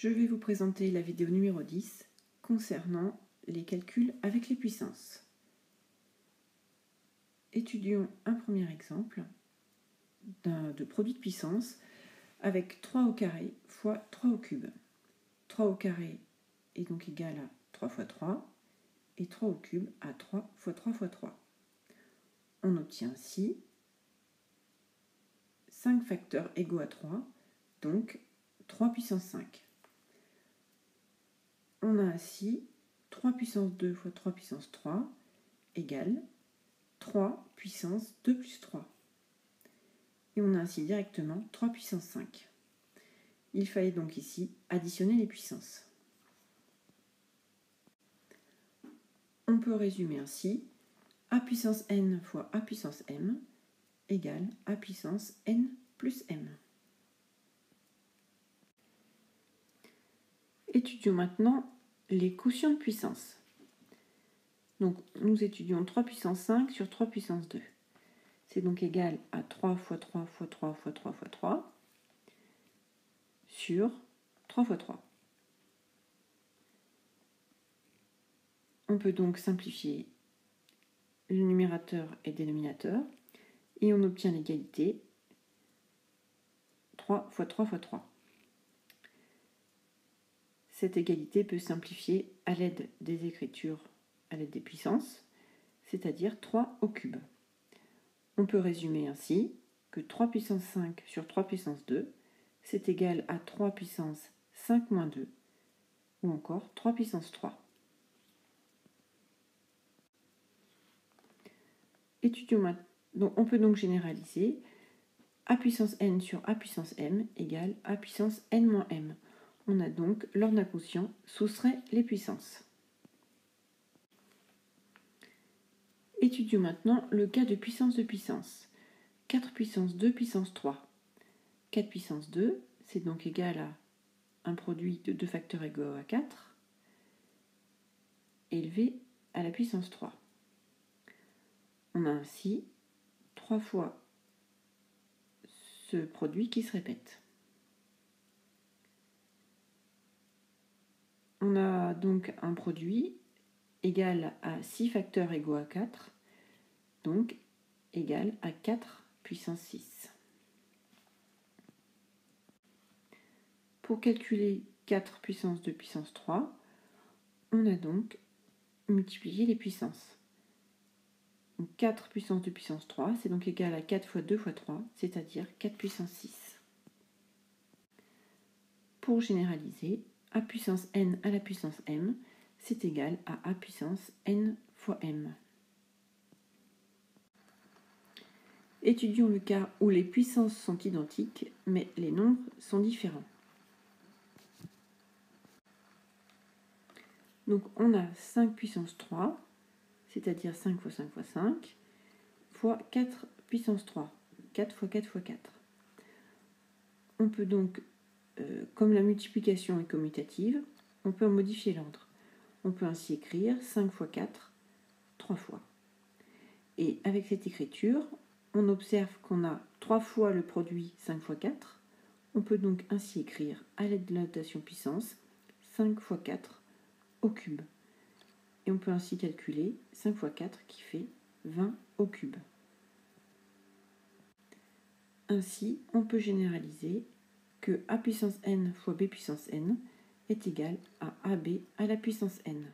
Je vais vous présenter la vidéo numéro 10 concernant les calculs avec les puissances. Étudions un premier exemple de produit de puissance avec 3 au carré fois 3 au cube. 3 au carré est donc égal à 3 fois 3 et 3 au cube à 3 fois 3 fois 3. On obtient ainsi 5 facteurs égaux à 3, donc 3 puissance 5. On a ainsi 3 puissance 2 fois 3 puissance 3 égale 3 puissance 2 plus 3. Et on a ainsi directement 3 puissance 5. Il fallait donc ici additionner les puissances. On peut résumer ainsi a puissance n fois a puissance m égale a puissance n plus m. Étudions maintenant les quotients de puissance. Donc nous étudions 3 puissance 5 sur 3 puissance 2. C'est donc égal à 3 fois 3 fois 3 fois 3 fois 3 sur 3 fois 3. On peut donc simplifier le numérateur et le dénominateur et on obtient l'égalité 3 fois 3 fois 3. Cette égalité peut simplifier à l'aide des écritures, à l'aide des puissances, c'est-à-dire 3 au cube. On peut résumer ainsi que 3 puissance 5 sur 3 puissance 2, c'est égal à 3 puissance 5 moins 2, ou encore 3 puissance 3. Étudions maintenant. Donc, on peut donc généraliser a puissance n sur a puissance m égale a puissance n moins m. On a donc l'ordre d'un quotient soustrait les puissances. Étudions maintenant le cas de puissance de puissance. 4 puissance 2 puissance 3. 4 puissance 2, c'est donc égal à un produit de 2 facteurs égaux à 4 élevé à la puissance 3. On a ainsi 3 fois ce produit qui se répète. On a donc un produit égal à 6 facteurs égaux à 4, donc égal à 4 puissance 6. Pour calculer 4 puissance 2 puissance 3, on a donc multiplié les puissances. Donc 4 puissance 2 puissance 3, c'est donc égal à 4 fois 2 fois 3, c'est-à-dire 4 puissance 6. Pour généraliser, a puissance n à la puissance m, c'est égal à a puissance n fois m. Étudions le cas où les puissances sont identiques, mais les nombres sont différents. Donc on a 5 puissance 3, c'est-à-dire 5 fois 5 fois 5, fois 4 puissance 3, 4 fois 4 fois 4. On peut donc, comme la multiplication est commutative, on peut en modifier l'ordre. On peut ainsi écrire 5 fois 4, 3 fois. Et avec cette écriture, on observe qu'on a 3 fois le produit 5 fois 4. On peut donc ainsi écrire, à l'aide de la notation puissance, 5 fois 4 au cube. Et on peut ainsi calculer 5 fois 4 qui fait 20 au cube. Ainsi, on peut généraliser que a puissance n fois b puissance n est égal à ab à la puissance n.